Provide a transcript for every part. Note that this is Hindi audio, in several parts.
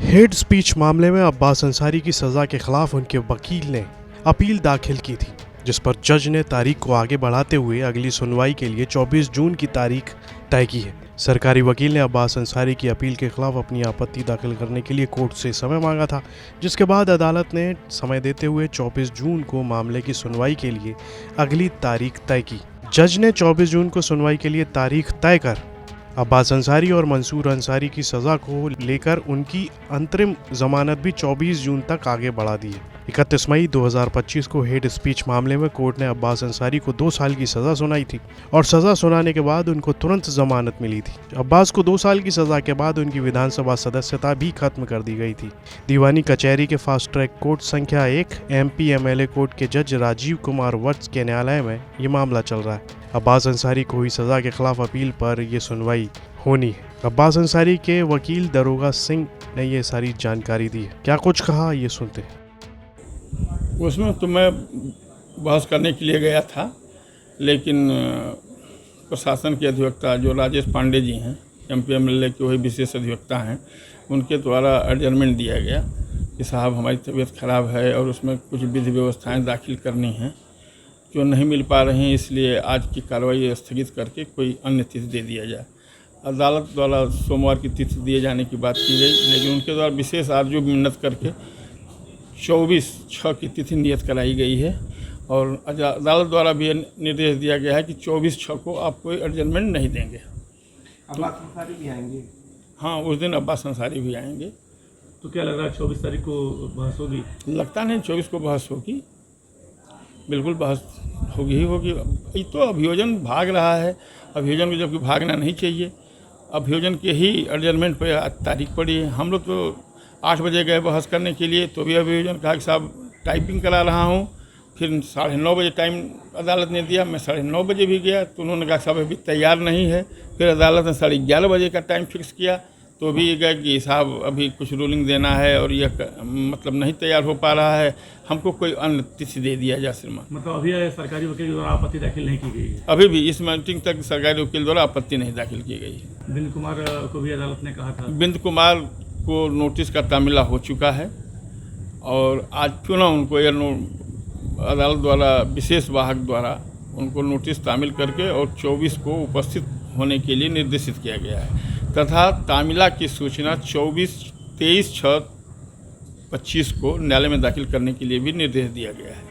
हेट स्पीच मामले में अब्बास अंसारी की सज़ा के खिलाफ उनके वकील ने अपील दाखिल की थी, जिस पर जज ने तारीख को आगे बढ़ाते हुए अगली सुनवाई के लिए 24 जून की तारीख तय की है। सरकारी वकील ने अब्बास अंसारी की अपील के खिलाफ अपनी आपत्ति दाखिल करने के लिए कोर्ट से समय मांगा था, जिसके बाद अदालत ने समय देते हुए 24 जून को मामले की सुनवाई के लिए अगली तारीख तय की। जज ने 24 जून को सुनवाई के लिए तारीख तय कर अब्बास अंसारी और मंसूर अंसारी की सज़ा को लेकर उनकी अंतरिम जमानत भी 24 जून तक आगे बढ़ा दी है। 31 मई 2025 को हेट स्पीच मामले में कोर्ट ने अब्बास अंसारी को 2 साल की सज़ा सुनाई थी और सज़ा सुनाने के बाद उनको तुरंत जमानत मिली थी। अब्बास को 2 साल की सज़ा के बाद उनकी विधानसभा सदस्यता भी खत्म कर दी गई थी। दीवानी कचहरी के फास्ट ट्रैक कोर्ट संख्या 1 MP MLA कोर्ट के जज राजीव कुमार वत्स के न्यायालय में ये मामला चल रहा है। अब्बास अंसारी को हुई सज़ा के खिलाफ अपील पर ये सुनवाई होनी है। अब्बास अंसारी के वकील दरोगा सिंह ने ये सारी जानकारी दी है। क्या कुछ कहा, ये सुनते हैं। उसमें तो मैं बहस करने के लिए गया था, लेकिन प्रशासन के अधिवक्ता जो राजेश पांडे जी हैं, MP MLA के वही विशेष अधिवक्ता हैं, उनके द्वारा एडजर्नमेंट दिया गया कि साहब हमारी तबीयत ख़राब है और उसमें कुछ विधि व्यवस्थाएं दाखिल करनी हैं जो नहीं मिल पा रही हैं, इसलिए आज की कार्रवाई स्थगित करके कोई अन्य तिथि दे दिया जाए। अदालत द्वारा सोमवार की तिथि दिए जाने की बात की गई, लेकिन उनके द्वारा विशेष आरजू मिन्नत करके 24/6 की तिथि नियत कराई गई है और अदालत द्वारा भी निर्देश दिया गया है कि 24/6 को आप कोई एडजर्नमेंट नहीं देंगे। अब्बास अंसारी भी आएंगे? हाँ, उस दिन अब्बास अंसारी भी आएंगे। तो क्या लग रहा है 24 तारीख को बहस होगी? लगता नहीं 24 को बहस होगी, बिल्कुल बहस होगी ही होगी। ये तो अभियोजन भाग रहा है, अभियोजन को जबकि भागना नहीं चाहिए। अभियोजन के ही एडजर्नमेंट पर तारीख पड़ी है। हम लोग तो 8 बजे गए बहस करने के लिए, तो भी अभियोजन कहा कि साहब टाइपिंग करा रहा हूँ। फिर 9:30 बजे टाइम अदालत ने दिया, मैं 9:30 बजे भी गया तो उन्होंने कहा साहब अभी तैयार नहीं है। फिर अदालत ने 11:30 बजे का टाइम फिक्स किया, तो भी गए कि साहब अभी कुछ रूलिंग देना है और यह मतलब नहीं तैयार हो पा रहा है, हमको कोई अन्य तिथि दे दिया जाए। श्रीमान, मतलब अभी सरकारी वकील द्वारा आपत्ति दाखिल नहीं की गई है? अभी भी इस मीटिंग तक सरकारी वकील द्वारा आपत्ति नहीं दाखिल की गई है। बिंद कुमार को भी अदालत ने कहा था? बिंद कुमार को नोटिस का तामीला हो चुका है और आज पुनः उनको अदालत द्वारा विशेष वाहक द्वारा उनको नोटिस तामील करके और 24 को उपस्थित होने के लिए निर्देशित किया गया है तथा तामीला की सूचना 23/6/25 को न्यायालय में दाखिल करने के लिए भी निर्देश दिया गया है।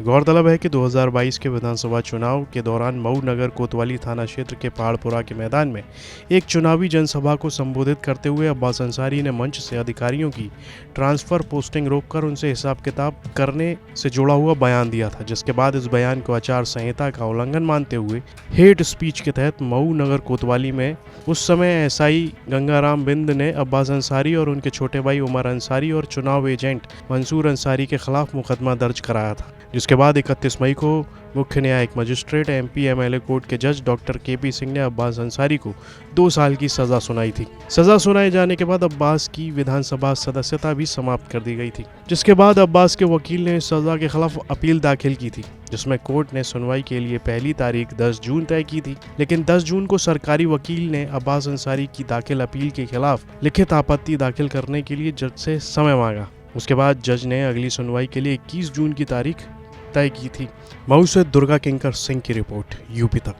गौरतलब है कि 2022 के विधानसभा चुनाव के दौरान मऊ नगर कोतवाली थाना क्षेत्र के पहाड़पुरा के मैदान में एक चुनावी जनसभा को संबोधित करते हुए अब्बास अंसारी ने मंच से अधिकारियों की ट्रांसफर पोस्टिंग रोककर उनसे हिसाब किताब करने से जुड़ा हुआ बयान दिया था, जिसके बाद इस बयान को आचार संहिता का उल्लंघन मानते हुए हेट स्पीच के तहत मऊ नगर कोतवाली में उस समय SI गंगाराम बिंद ने अब्बास अंसारी और उनके छोटे भाई उमर अंसारी और चुनाव एजेंट मंसूर अंसारी के खिलाफ मुकदमा दर्ज कराया था, जिसके बाद 31 मई को मुख्य न्यायिक मजिस्ट्रेट MP MLA कोर्ट के जज डॉक्टर KP सिंह ने अब्बास अंसारी को 2 साल की सज़ा सुनाई थी। सज़ा सुनाए जाने के बाद अब्बास की विधानसभा सदस्यता भी समाप्त कर दी गई थी, जिसके बाद अब्बास के वकील ने इस सज़ा के खिलाफ अपील दाखिल की थी, जिसमें कोर्ट ने सुनवाई के लिए पहली तारीख 10 जून तय की थी। लेकिन 10 जून को सरकारी वकील ने अब्बास अंसारी की दाखिल अपील के खिलाफ लिखित आपत्ति दाखिल करने के लिए जज से समय मांगा। उसके बाद जज ने अगली सुनवाई के लिए 21 जून की तारीख तय की थी। मऊ से दुर्गा किंकर सिंह की रिपोर्ट, UP तक।